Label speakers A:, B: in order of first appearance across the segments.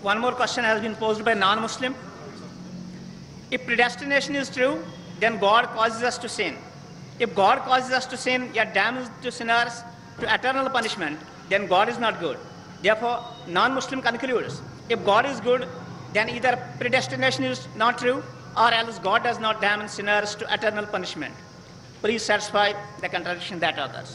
A: One more question has been posed by non-Muslim. If predestination is true, then God causes us to sin. If God causes us to sin, or damns to sinners to eternal punishment, then God is not good. Therefore, non-Muslim concludes, if God is good, then either predestination is not true, or else God does not damn sinners to eternal punishment. Please satisfy the contradiction that others.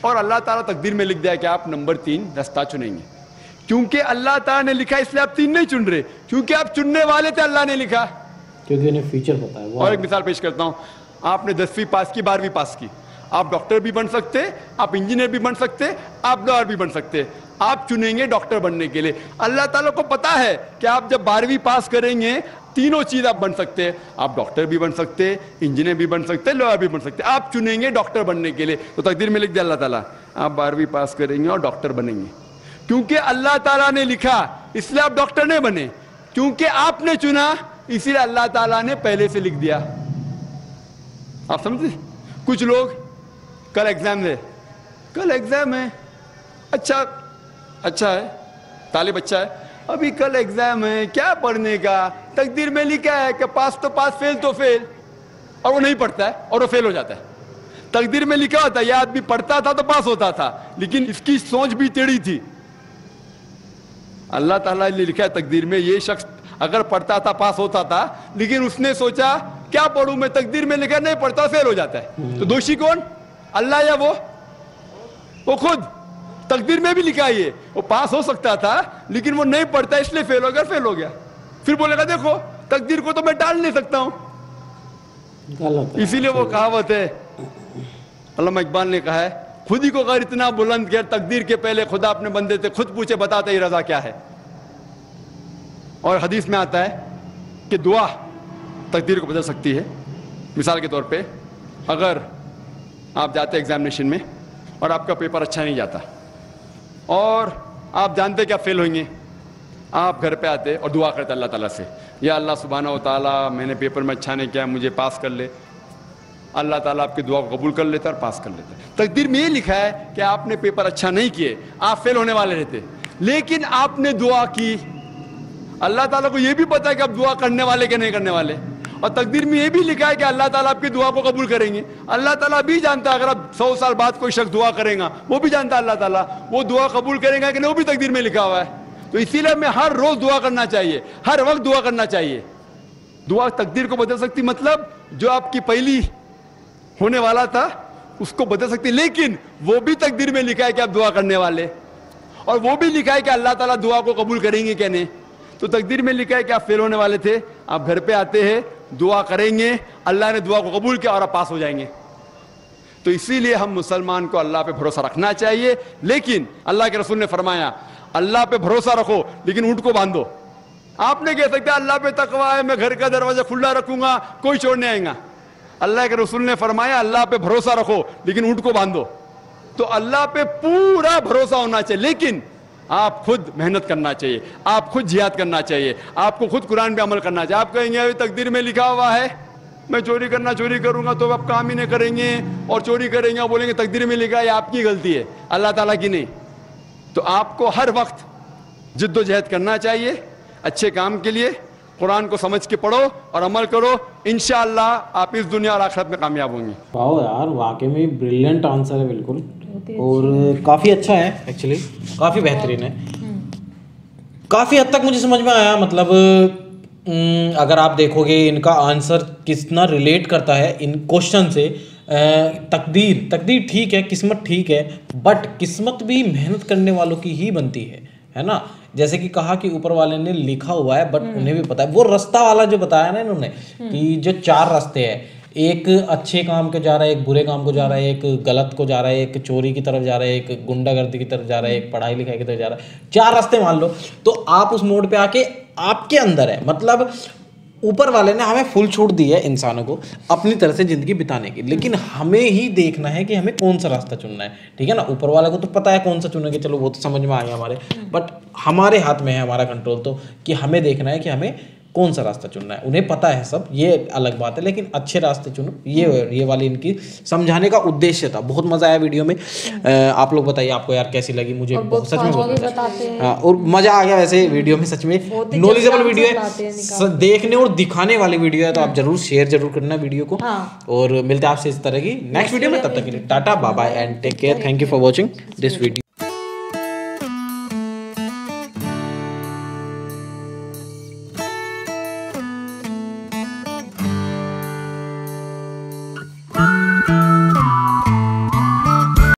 B: اور اللہ تعالیٰ تقدیر میں لکھ دیا کہ آپ number 3 راستہ چنیں گے. کیونکہ اللہ تعالیٰ نے لکھا اس لیے آپ 3 نہیں چن رہے, کیونکہ آپ چننے والے تھے, اللہ نے لکھا,
C: کیونکہ انہیں فیچر پتا ہے.
B: اور ایک مثال پیش کرتا ہوں, آپ نے 10ویں پاس کی, 12ویں پاس کی, آپ ڈاکٹر بھی بن سکتے, آپ انجینئر بھی بن سکتے, آپ لائر بھی بن سکتے, آپ چنیں گے ڈاکٹر بننے کے لیے. اللہ تعالیٰ کو پتا ہے کہ آپ جب 12ویں پاس کریں گے تینوں چیز آپ بن سکتے ہیں, آپ ڈاکٹر بھی بن سکتے, انجینئر بھی بن سکتے, لائر بھی بن سکتے, آپ چنیں گے ڈاکٹر بننے کے لیے. تو تقدیر میں لکھ دیا اللہ تعالیٰ آپ 12ویں پاس کریں گے اور ڈاکٹر بنیں گے. کیونکہ اللہ تعالیٰ نے لکھا اس لیے آپ ڈاکٹر نہیں بنے, کیونکہ آپ نے چنا اسی لیے اللہ تعالیٰ نے پہلے سے لکھ دیا. آپ سمجھتے؟ کچھ لوگ کل ایگزام ہے, اچھا ہے, طالب اچھا ہے, ابھی کل ایگزام ہے, کیا پڑھنے کا, تقدیر میں لکھا ہے کہ پاس تو پاس, فیل تو فیل, اور وہ نہیں پڑھتا ہے اور وہ فیل ہو جاتا ہے. تقدیر میں لکھا ہوتا ہے یہ آدمی پڑھتا تھا تو پاس ہوتا تھا, لیکن اس کی سوچ بھی ٹیڑھی تھی. اللہ تعالیٰ نے لکھا ہے تقدیر میں یہ شخص اگر پڑھتا تھا پاس ہوتا تھا, لیکن اس نے سوچا کیا پڑھوں میں, تقدیر میں لکھا نہیں پڑھتا فیل ہو جاتا ہے. تو دوشی کون, اللہ یا وہ خود؟ تقدیر میں بھی لکھا ہے وہ پاس ہو سکتا تھا لیکن وہ نہیں پڑھتا اس لیے فیل ہو گیا. پھر بولے گا دیکھو تقدیر کو تو میں ٹال نہیں سکتا ہوں. اسی لیے وہ کہاوت ہے, علامہ اقبال نے کہا ہے, خود ہی کو غیر اتنا بلند کر, تقدیر کے پہلے خدا اپنے بندے سے خود پوچھے بتاتے ہی رضا کیا ہے. اور حدیث میں آتا ہے کہ دعا تقدیر کو بدل سکتی ہے. مثال کے طور پہ اگر آپ جاتے ایگزامینیشن میں اور آپ کا پیپر اچھا نہیں جاتا اور آپ جانتے کہ آپ فیل ہوئیں گے, آپ گھر پہ آتے اور دعا کرتے اللہ تعالیٰ سے, یا اللہ سبحانہ و تعالیٰ میں نے پیپر میں اچھا نہیں کیا, مجھے پاس کر لے. اللہ تعالیٰ آپ کی دعا کو قبول کر لیتا اور پاس کر لیتا. تقدیر میں یہ لکھا ہے کہ آپ نے پیپر اچھا نہیں کیے, آپ فیل ہونے والے رہتے, لیکن آپ نے دعا کی. اللہ تعالیٰ کو یہ بھی پتا ہے کہ آپ دعا کرنے والے کہ نہیں کرنے والے, اور تقدیر میں یہ بھی لکھا ہے کہ اللہ تعالیٰ آپ کی دعا کو قبول کریں گے. اللہ تعالیٰ بھی جانتا ہے اگر آپ 100 سال بعد کوئی شخص دعا کرے گا, وہ بھی جانتا ہے اللہ تعالیٰ وہ دعا قبول کرے گا کہ نہیں, وہ بھی تقدیر میں لکھا ہوا ہے. تو اسی لیے ہمیں ہر روز دعا کرنا چاہیے, ہر وقت دعا کرنا چاہیے. دعا تقدیر کو بدل سکتی, مطلب جو آپ کی پہلی ہونے والا تھا اس کو بدل سکتی, لیکن وہ بھی تقدیر میں لکھا ہے کہ آپ دعا کرنے والے, اور وہ بھی لکھا ہے کہ اللہ تعالیٰ دعا کو قبول کریں گے کہ نہیں. تو تقدیر میں لکھا ہے کہ آپ فیل ہونے والے تھے, آپ گھر پہ آتے ہیں, دعا کریں گے, اللہ نے دعا کو قبول کیا اور آپ پاس ہو جائیں گے. تو اسی لیے ہم مسلمان کو اللہ پہ بھروسہ رکھنا چاہیے, لیکن اللہ کے رسول نے فرمایا اللہ پہ بھروسہ رکھو لیکن اونٹ کو باندھو. آپ نے کہہ سکتے اللہ پہ تقویٰ ہے, میں گھر کا دروازہ کھلا رکھوں گا, کوئی چور نہیں آئے گا. اللہ کے رسول نے فرمایا اللہ پہ بھروسہ رکھو لیکن اونٹ کو باندھو. تو اللہ پہ پورا بھروسہ ہونا چاہیے, لیکن آپ خود محنت کرنا چاہیے, آپ خود جہاد کرنا چاہیے, آپ کو خود قرآن پہ عمل کرنا چاہیے. آپ کہیں گے تقدیر میں لکھا ہوا ہے میں چوری کروں گا, تو آپ کام ہی نہیں کریں گے, اور چوری کریں گے اور بولیں گے تقدیر میں لکھا ہے, آپ کی غلطی ہے, اللہ تعالیٰ کی نہیں. تو آپ کو ہر وقت جد و جہد کرنا چاہیے اچھے کام کے لیے. قرآن کو سمجھ کے پڑھو اور عمل کرو, انشاءاللہ آپ اس دنیا اور آخرت میں کامیاب ہوں گے.
C: واو یار, واقعی میں بریلینٹ آنسر ہے بالکل, اور کافی اچھا ہے, ایکچولی کافی بہترین ہے, کافی حد تک مجھے سمجھ میں آیا. مطلب اگر آپ دیکھو گے ان کا آنسر کتنا ریلیٹ کرتا ہے ان کوشچن سے. تقدیر ٹھیک ہے, قسمت ٹھیک ہے, بٹ قسمت بھی محنت کرنے والوں کی ہی بنتی ہے نا. جیسے کہ کہا کہ اوپر والے نے لکھا ہوا ہے, بٹ انہیں بھی پتا ہے. وہ رستہ والا جو بتایا نا انہوں نے کہ جو 4 راستے ہیں, ایک اچھے کام کو جا رہا ہے, ایک برے کام کو جا رہا ہے, ایک غلط کو جا رہا ہے, ایک چوری کی طرف جا رہا ہے, ایک غنڈہ گردی کی طرف جا رہا ہے, ایک پڑھائی لکھائی کی طرف جا رہا ہے. 4 راستے مان لو, تو آپ اس موڈ پہ آ کے آپ کے اندر ہے. مطلب اوپر والے نے ہمیں فل چھوٹ دی ہے انسانوں کو اپنی طرح سے زندگی بتانے کی, لیکن ہمیں ہی دیکھنا ہے کہ ہمیں کون سا راستہ چننا ہے. ٹھیک ہے نا, اوپر والے کو تو پتا ہے کون سا چنیں گے, چلو وہ تو سمجھ میں آ گیا ہمارے, بٹ ہمارے ہاتھ میں ہے ہمارا کنٹرول, تو کہ ہمیں دیکھنا ہے کہ ہمیں کون سا راستہ چننا ہے. انہیں پتا ہے سب, یہ الگ بات ہے, لیکن اچھے راستے چنو. یہ والی ان کی سمجھانے کا ادیشیہ تھا. بہت مزہ آیا ویڈیو میں. آپ لوگ بتائیے آپ کو یار کیسی لگی. مجھے سچ میں بہت اور مزہ آ گیا ویسے ویڈیو میں, سچ میں نالجبل ویڈیو ہے, دیکھنے اور دکھاانے والی ویڈیو ہے. تو آپ ضرور شیئر ضرور کرنا ویڈیو کو, اور ملتے ہیں آپ سے اس طرح کی نیکسٹ ویڈیو میں. تب تک کے لیے tata, bye bye and take care. Thank you for watching this video.